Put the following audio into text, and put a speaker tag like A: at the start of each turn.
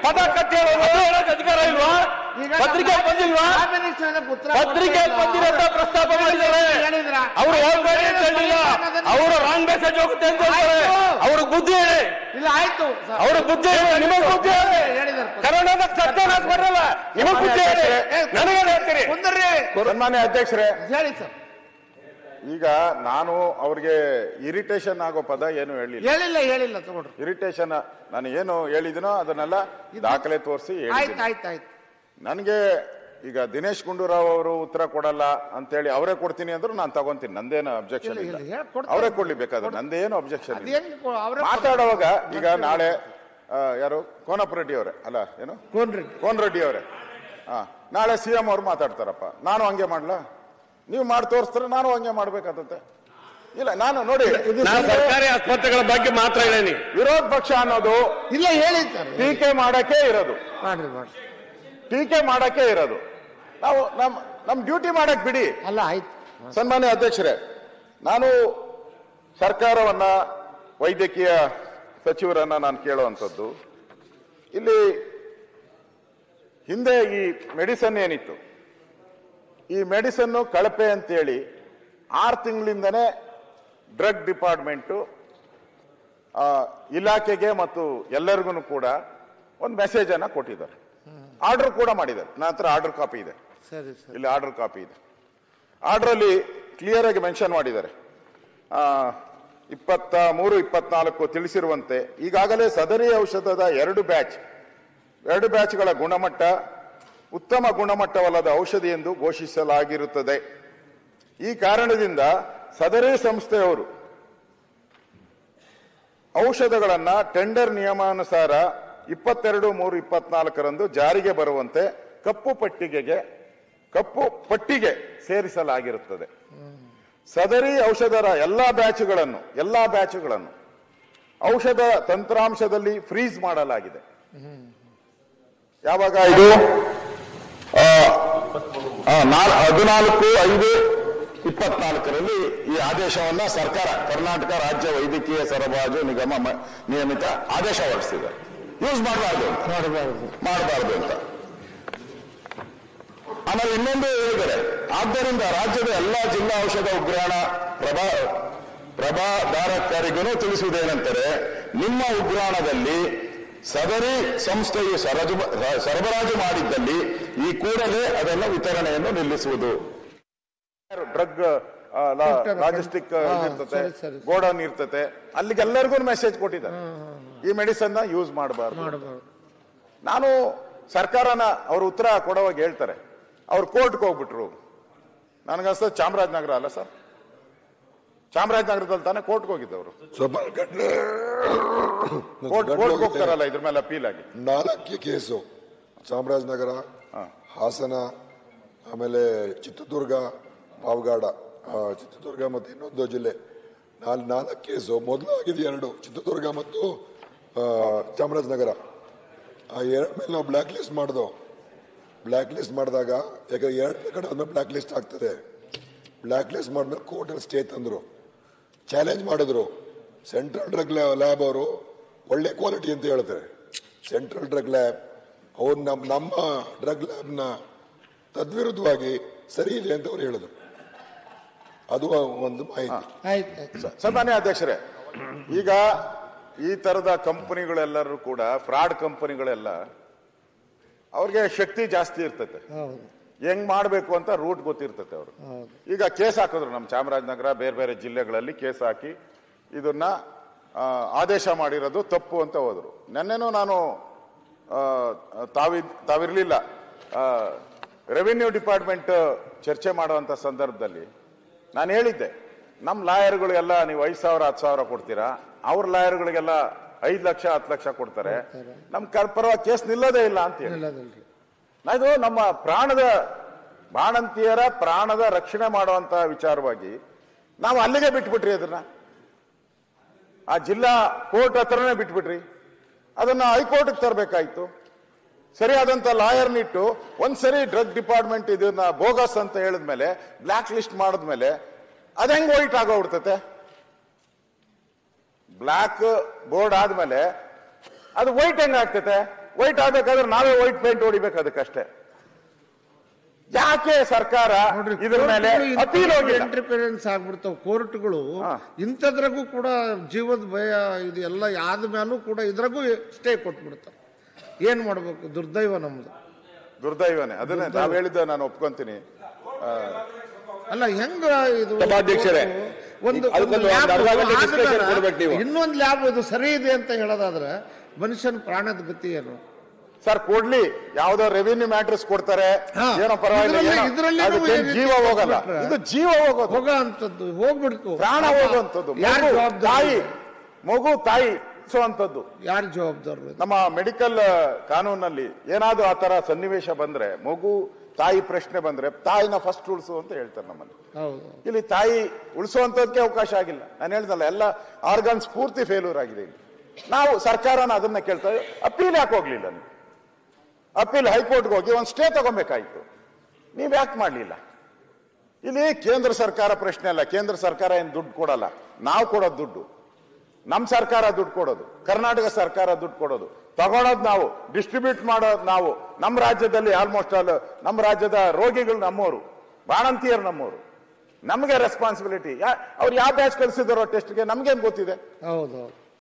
A: ಪದ ಕಟ್ಟಿ ಅಧಿಕಾರ ಇಲ್ವಾ? ಪತ್ರಿಕೆ ಬಂದಿಲ್ವಾ? ಪತ್ರಿಕೆ ಬಂದಿರೋ ಪ್ರಸ್ತಾಪ ಮಾಡಿದ್ದಾರೆ. ಅವರು ಹೋಗ್ಬೇಡಿ ಅಂತ ಹೇಳಿಲ್ಲ, ಅವರು ರಾಂಗ್ ಮೆಸೇಜ್ ಹೋಗುತ್ತೆ ಅಂತ ಹೇಳ್ತಾರೆ. ಅವ್ರಿಗೆ ಬುದ್ಧಿ ಇಲ್ಲ, ಆಯ್ತು, ಅವ್ರಿಗೆ ಬುದ್ಧಿ ನಿಮಗೆ ಬುದ್ಧಿ ಕನ್ನಡದ ಸತ್ಯನಾಶ ಬರಲ್ಲ, ನಿಮಗೆ ಬುದ್ಧಿ ನನಗೆ ಹೇಳ್ತೀರಿ.
B: ಸನ್ಮಾನ್ಯ ಅಧ್ಯಕ್ಷರೇ,
C: ಹೇಳಿ ಸರ್.
B: ಈಗ ನಾನು ಅವ್ರಿಗೆ ಇರಿಟೇಷನ್ ಆಗೋ ಪದ ಏನು
C: ಹೇಳಿಲ್ಲ ತಗೊಳ್ರಿ.
B: ಇರಿಟೇಷನ್ ನಾನು ಏನು ಹೇಳಿದಿನೋ ಅದನ್ನೆಲ್ಲ ದಾಖಲೆ ತೋರಿಸಿ
C: ಆಯ್ತು.
B: ನನಗೆ ಈಗ ದಿನೇಶ್ ಗುಂಡೂರಾವ್ ಅವರು ಉತ್ತರ ಕೊಡಲ್ಲ ಅಂತೇಳಿ ಅವರೇ ಕೊಡ್ತೀನಿ ಅಂದ್ರು ನಾನು ತಗೊಂತೀನಿ, ನಂದೇನು ಅಬ್ಜೆಕ್ಷನ್ ಇಲ್ಲ. ಅವರೇ ಕೊಡ್ಲಿ ಬೇಕಾದ್ರೆ, ನಂದೇನು ಅಬ್ಜೆಕ್ಷನ್ ಇಲ್ಲ. ಮಾತಾಡುವಾಗ ಈಗ ನಾಳೆ ಯಾರು ಕೋನಪ್ಪ ರೆಡ್ಡಿ ಅವರೇ ಅಲ್ಲ, ಏನು ಕೋನ್ ರೆಡ್ಡಿ ಅವರೇ, ನಾಳೆ CM ಅವ್ರು ಮಾತಾಡ್ತಾರಪ್ಪ, ನಾನು ಹಂಗೆ ಮಾಡ್ಲಾ? ನೀವು ಮಾಡಿ ತೋರಿಸ್ತಾರೆ, ನಾನು ಹಂಗೆ ಮಾಡ್ಬೇಕಾಗತ್ತೆ. ಇಲ್ಲ, ನಾನು ನೋಡಿ
A: ಸರ್ಕಾರಿ ಆಸ್ಪತ್ರೆಗಳ ಬಗ್ಗೆ ಮಾತ್ರ ಹೇಳೇನಿ.
B: ವಿರೋಧ ಪಕ್ಷ ಅನ್ನೋದು
C: ಇಲ್ಲ, ಹೇಳಿ
B: ಟೀಕೆ ಮಾಡಕ್ಕೆ ಇರೋದು, ಟೀಕೆ ಮಾಡಕ್ಕೆ ಇರೋದು. ನಾವು ನಮ್ ಡ್ಯೂಟಿ ಮಾಡಕ್ ಬಿಡಿ.
C: ಅಲ್ಲ, ಆಯ್ತು.
B: ಸನ್ಮಾನ್ಯ ಅಧ್ಯಕ್ಷರೇ, ನಾನು ಸರ್ಕಾರವನ್ನ, ವೈದ್ಯಕೀಯ ಸಚಿವರನ್ನ ನಾನು ಕೇಳುವಂಥದ್ದು, ಇಲ್ಲಿ ಹಿಂದೆ ಈ ಮೆಡಿಸನ್ ಏನಿತ್ತು, ಈ ಮೆಡಿಸನ್ ಕಳಪೆ ಅಂತೇಳಿ 6 ತಿಂಗಳಿಂದನೇ ಡ್ರಗ್ ಡಿಪಾರ್ಟ್ಮೆಂಟು ಇಲಾಖೆಗೆ ಮತ್ತು ಎಲ್ಲರಿಗೂ ಕೂಡ ಒಂದು ಮೆಸೇಜ್ ಅನ್ನ ಕೊಟ್ಟಿದ್ದಾರೆ, ಆರ್ಡರ್ ಕೂಡ ಮಾಡಿದ್ದಾರೆ. ನನ್ನ ಹತ್ರ ಆರ್ಡರ್ ಕಾಪಿ ಇದೆ, ಇಲ್ಲಿ ಆರ್ಡರ್ ಕಾಪಿ ಇದೆ. ಆರ್ಡರ್ ಅಲ್ಲಿ ಕ್ಲಿಯರ್ ಆಗಿ ಮೆನ್ಷನ್ ಮಾಡಿದ್ದಾರೆ, 23-24 ತಿಳಿಸಿರುವಂತೆ ಈಗಾಗಲೇ ಸದರಿ ಔಷಧದ 2 ಬ್ಯಾಚ್ಗಳ ಗುಣಮಟ್ಟ ಉತ್ತಮ ಗುಣಮಟ್ಟವಲ್ಲದ ಔಷಧಿ ಎಂದು ಘೋಷಿಸಲಾಗಿರುತ್ತದೆ. ಈ ಕಾರಣದಿಂದ ಸದರಿ ಸಂಸ್ಥೆಯವರು ಔಷಧಗಳನ್ನ ಟೆಂಡರ್ ನಿಯಮಾನುಸಾರ 22/3/24 ಜಾರಿಗೆ ಬರುವಂತೆ ಕಪ್ಪು ಪಟ್ಟಿಗೆ ಸೇರಿಸಲಾಗಿರುತ್ತದೆ. ಸದರಿ ಔಷಧದ ಎಲ್ಲಾ ಬ್ಯಾಚುಗಳನ್ನು ಔಷಧ ತಂತ್ರಾಂಶದಲ್ಲಿ ಫ್ರೀಸ್ ಮಾಡಲಾಗಿದೆ. ಯಾವಾಗ ಇದು 14/5/24 ಈ ಆದೇಶವನ್ನ ಸರ್ಕಾರ, ಕರ್ನಾಟಕ ರಾಜ್ಯ ವೈದ್ಯಕೀಯ ಸರಬರಾಜು ನಿಗಮ ನಿಯಮಿತ ಆದೇಶ ಹೊರಡಿಸಿದೆ. ಯೂಸ್ ಮಾಡಬಾರ್ದು ಅಂತ. ಆಮೇಲೆ ಇನ್ನೊಂದು ಹೇಳಿದರೆ, ಆದ್ದರಿಂದ ರಾಜ್ಯದ ಎಲ್ಲಾ ಜಿಲ್ಲಾ ಔಷಧ ಉಗ್ರಾಣ ಪ್ರಭಾದಾರಕಾರಿಗೂ ತಿಳಿಸುವುದೇನೆಂದರೆ, ನಿಮ್ಮ ಉಗ್ರಾಣದಲ್ಲಿ ಸದರಿ ಸಂಸ್ಥೆಯು ಸರಬರಾಜು ಮಾಡಿದ್ದಲ್ಲಿ ಈ ಕೂಡಲೇ ಅದನ್ನು ವಿತರಣೆಯನ್ನು ನಿಲ್ಲಿಸುವುದು. ಡ್ರಗ್ ಲಾಜಿಸ್ಟಿಕ್ ಇರ್ತತೆ, ಗೋಡೌನ್ ಇರ್ತತೆ, ಅಲ್ಲಿಗೆಲ್ಲರಿಗೂ ಮೆಸೇಜ್ ಕೊಟ್ಟಿದ್ದಾರೆ, ಈ ಮೆಡಿಸನ್ ಯೂಸ್ ಮಾಡಬಾರ್ದು. ನಾನು ಸರ್ಕಾರನ ಅವ್ರ ಉತ್ತರ ಕೊಡುವಾಗ ಹೇಳ್ತಾರೆ, ಅವ್ರು ಕೋರ್ಟ್ಗೆ ಹೋಗ್ಬಿಟ್ರು. ನನಗನ್ಸ ಚಾಮರಾಜನಗರ ಅಲ್ಲ ಸರ್, ಚಾಮರಾಜನಗರದಲ್ಲಿ ತಾನೇ ಕೋರ್ಟ್ಗೆ ಹೋಗಿದ್ದವರು. ಕೋರ್ಟ್ಗೆ ಹೋಗ್ತಾರಲ್ಲ, ಇದ್ರ ಮೇಲೆ ಅಪೀಲ್ ಆಗಿ
D: 4 ಕೇಸು, ಚಾಮರಾಜನಗರ, ಹಾಸನ, ಆಮೇಲೆ ಚಿತ್ರದುರ್ಗ, ಪಾವಗಾಡ, ಚಿತ್ರದುರ್ಗ ಮತ್ತು ಇನ್ನೊಂದು ಜಿಲ್ಲೆ, 4 ಕೇಸು. ಮೊದಲು ಆಗಿದೆ 2, ಚಿತ್ರದುರ್ಗ ಮತ್ತು ಚಾಮರಾಜನಗರ. ಆ 2 ಮೇಲೆ ನಾವು ಬ್ಲ್ಯಾಕ್ ಲಿಸ್ಟ್ ಮಾಡಿದಾಗ, ಯಾಕಂದ್ರೆ 2 ಕಡೆ ಆದ್ಮೇಲೆ ಬ್ಲ್ಯಾಕ್ ಲಿಸ್ಟ್ ಆಗ್ತದೆ. ಬ್ಲ್ಯಾಕ್ ಲಿಸ್ಟ್ ಮಾಡಿದ್ಮೇಲೆ ಕೋರ್ಟಲ್ಲಿ ಸ್ಟೇ ತಂದ್ರು, ಚಾಲೆಂಜ್ ಮಾಡಿದ್ರು. ಸೆಂಟ್ರಲ್ ಡ್ರಗ್ ಲ್ಯಾಬ್ ಅವರು ಒಳ್ಳೆ ಕ್ವಾಲಿಟಿ ಅಂತ ಹೇಳ್ತಾರೆ. ಸೆಂಟ್ರಲ್ ಡ್ರಗ್ ಲ್ಯಾಬ್ ಅವ್ರು ನಮ್ಮ ಡ್ರಗ್ ಲ್ಯಾಬ್ನ ತದ್ವಿರುದ್ಧವಾಗಿ ಸರಿ ಇದೆ ಅಂತ ಅವ್ರು ಹೇಳಿದ್ರು. ಅದು ಒಂದು ಮಾಹಿತಿ.
B: ಸನ್ಮಾನ್ಯ ಅಧ್ಯಕ್ಷರೇ, ಈಗ ಈ ತರದ ಕಂಪನಿಗಳೆಲ್ಲರೂ ಕೂಡ ಫ್ರಾಡ್ ಕಂಪನಿಗಳೆಲ್ಲ ಅವ್ರಿಗೆ ಶಕ್ತಿ ಜಾಸ್ತಿ ಇರ್ತತೆ, ಹೆಂಗ್ ಮಾಡ್ಬೇಕು ಅಂತ ರೂಟ್ ಗೊತ್ತಿರ್ತತೆ ಅವರು. ಈಗ ಕೇಸ್ ಹಾಕಿದ್ರು, ನಮ್ಮ ಚಾಮರಾಜನಗರ ಬೇರೆ ಬೇರೆ ಜಿಲ್ಲೆಗಳಲ್ಲಿ ಕೇಸ್ ಹಾಕಿ ಇದನ್ನ ಆದೇಶ ಮಾಡಿರೋದು ತಪ್ಪು ಅಂತ ಹೋದ್ರು. ನೆನ್ನೆನೂ ನಾನು ತಾವಿರ್ಲಿಲ್ಲ, ರೆವಿನ್ಯೂ ಡಿಪಾರ್ಟ್ಮೆಂಟ್ ಚರ್ಚೆ ಮಾಡುವಂತ ಸಂದರ್ಭದಲ್ಲಿ ನಾನು ಹೇಳಿದ್ದೆ, ನಮ್ಮ ಲಾಯರ್ಗಳಿಗೆಲ್ಲ ನೀವು 5,000 10,000 ಕೊಡ್ತೀರಾ, ಅವ್ರ ಲಾಯರ್ಗಳಿಗೆಲ್ಲ 5 ಲಕ್ಷ 10 ಲಕ್ಷ ಕೊಡ್ತಾರೆ, ನಮ್ ಪರವಾಗಿ ಕೇಸ್ ನಿಲ್ಲೋದೇ ಇಲ್ಲ ಅಂತ ಹೇಳಿ. ಇದು ನಮ್ಮ ಬಾಣಂತಿಯರ ಪ್ರಾಣದ ರಕ್ಷಣೆ ಮಾಡುವಂತ ವಿಚಾರವಾಗಿ ನಾವು ಅಲ್ಲಿಗೆ ಬಿಟ್ಬಿಟ್ರಿ, ಅದನ್ನ ಆ ಜಿಲ್ಲಾ ಕೋರ್ಟ್ ಹತ್ರನೇ ಬಿಟ್ಬಿಟ್ರಿ. ಅದನ್ನ ಹೈಕೋರ್ಟ್ಗೆ ತರಬೇಕಾಯ್ತು. ಸರಿಯಾದಂತ ಲಾಯರ್ನಿಟ್ಟು ಒಂದ್ಸರಿ ಡ್ರಗ್ ಡಿಪಾರ್ಟ್ಮೆಂಟ್ ಇದನ್ನ ಬೋಗಸ್ ಅಂತ ಹೇಳಿದ್ಮೇಲೆ, ಬ್ಲಾಕ್ ಲಿಸ್ಟ್ ಮಾಡಿದ್ಮೇಲೆ ಅದ್ ಹೆಂಗ್ ವೈಟ್ ಆಗೋಗ್ಬಿಡ್ತತೆ? ಬ್ಲಾಕ್ ಬೋರ್ಡ್ ಆದ್ಮೇಲೆ ಅದು ವೈಟ್ ಹೆಂಗ್ ಆಗ್ತೈತೆ? ವೈಟ್ ಆಗ್ಬೇಕಾದ್ರೆ ನಾವೇ ವೈಟ್ ಪೇಂಟ್ ಹೊಡಿಬೇಕು ಅದಕ್ಕಷ್ಟೇ. ಯಾಕೆ ಸರ್ಕಾರ ಇದ್ರ ಮೇಲೆ ಅಪೀಲ್
C: ಇಂಟರ್ಫಿರೆನ್ಸ್ ಆಗ್ಬಿಡ್ತಾವ ಕೋರ್ಟ್ಗಳು. ಇಂಥದ್ರಾಗೂ ಕೂಡ ಜೀವದ ಭಯ ಇದು ಎಲ್ಲ ಆದ್ಮೇಲೂ ಕೂಡ ಇದ್ರಾಗೂ ಸ್ಟೇ ಕೊಟ್ಬಿಡ್ತಾರೆ. ಏನ್ ಮಾಡ್ಬೇಕು? ದುರ್ದೈವ ನಮ್ದು.
B: ದುರ್ದೈವನೇ. ಅದನ್ನೇ ನಾವ್ ಹೇಳಿದ್ದ, ನಾನು ಒಪ್ಕೊಂತೀನಿ.
C: ಅಲ್ಲ ಹೆಂಗ ಇದು
A: ಸಭಾಧ್ಯಕ್ಷರೇ,
C: ಇನ್ನೊಂದು ಲ್ಯಾಬ್ ಇದು ಸರಿ ಇದೆ ಅಂತ ಹೇಳೋದಾದ್ರೆ ಮನುಷ್ಯನ ಪ್ರಾಣದ ಗತಿ ಏನು?
B: ಸರ್ ಕೊಡ್ಲಿ, ಯಾವ್ದೋ ರೆವಿನ್ಯೂ ಮ್ಯಾಟ್ರಸ್ ಕೊಡ್ತಾರೆ, ಏನೋ ಪರವಾಗಿಲ್ಲ, ಜೀವ ಹೋಗಲ್ಲ. ಇದು ಜೀವ
C: ಹೋಗೋ ಅಂತದ್ದು, ಹೋಗ್ಬಿಡ್ತು,
B: ಪ್ರಾಣ ಹೋಗುವಂಥದ್ದು. ತಾಯಿ ಮಗು ತಾಯಿ ಅಂತದ್ದು
C: ಯಾರು ಜವಾಬ್ದಾರರು?
B: ನಮ್ಮ ಮೆಡಿಕಲ್ ಕಾನೂನಲ್ಲಿ ಏನಾದ್ರು ಆ ತರ ಸನ್ನಿವೇಶ ಬಂದ್ರೆ, ಮಗು ತಾಯಿ ಪ್ರಶ್ನೆ ಬಂದ್ರೆ ತಾಯಿನ ಫಸ್ಟ್ ಉಳಿಸು ಅಂತ ಹೇಳ್ತಾರೆ ನಮ್ಮಲ್ಲಿ. ಇಲ್ಲಿ ತಾಯಿ ಉಳಿಸುವಂತದಕ್ಕೆ ಅವಕಾಶ ಆಗಿಲ್ಲ. ನಾನು ಹೇಳ್ದಲ್ಲ, ಎಲ್ಲ ಆರ್ಗನ್ಸ್ ಪೂರ್ತಿ ಫೇಲ್ಯೂರ್ ಆಗಿದೆ. ಇಲ್ಲಿ ನಾವು ಸರ್ಕಾರನ ಅದನ್ನ ಕೇಳ್ತಾ ಅಪೀಲ್ ಯಾಕೆ ಹೋಗ್ಲಿಲ್ಲ? ನೀವು ಅಪೀಲ್ ಹೈಕೋರ್ಟ್ಗೆ ಹೋಗಿ ಒಂದು ಸ್ಟೇ ತಗೊಬೇಕಾಯ್ತು. ನೀವ್ ಯಾಕೆ ಮಾಡ್ಲಿಲ್ಲ? ಇಲ್ಲಿ ಕೇಂದ್ರ ಸರ್ಕಾರ ಪ್ರಶ್ನೆ ಅಲ್ಲ. ಕೇಂದ್ರ ಸರ್ಕಾರ ಏನ್ ದುಡ್ಡು ಕೊಡಲ್ಲ, ನಾವು ಕೊಡೋದು ದುಡ್ಡು. ನಮ್ ಸರ್ಕಾರ ದುಡ್ಡು ಕೊಡೋದು, ಕರ್ನಾಟಕ ಸರ್ಕಾರ ದುಡ್ಡು ಕೊಡೋದು, ತಗೊಳೋದು ನಾವು, ಡಿಸ್ಟ್ರಿಬ್ಯೂಟ್ ಮಾಡೋದು ನಾವು. ನಮ್ಮ ರಾಜ್ಯದಲ್ಲಿ ಆಲ್ಮೋಸ್ಟ್ ಆಲ್ ನಮ್ಮ ರಾಜ್ಯದ ರೋಗಿಗಳು ನಮ್ಮವರು, ಬಾಣಂತಿಯರು ನಮ್ಮವರು. ನಮಗೆ ರೆಸ್ಪಾನ್ಸಿಬಿಲಿಟಿ. ಅವ್ರು ಯಾವ ಬ್ಯಾಚ್ ಕಳಿಸಿದಾರೋ ಟೆಸ್ಟ್ಗೆ ನಮ್ಗೇನ್ ಗೊತ್ತಿದೆ?
C: ಹೌದು.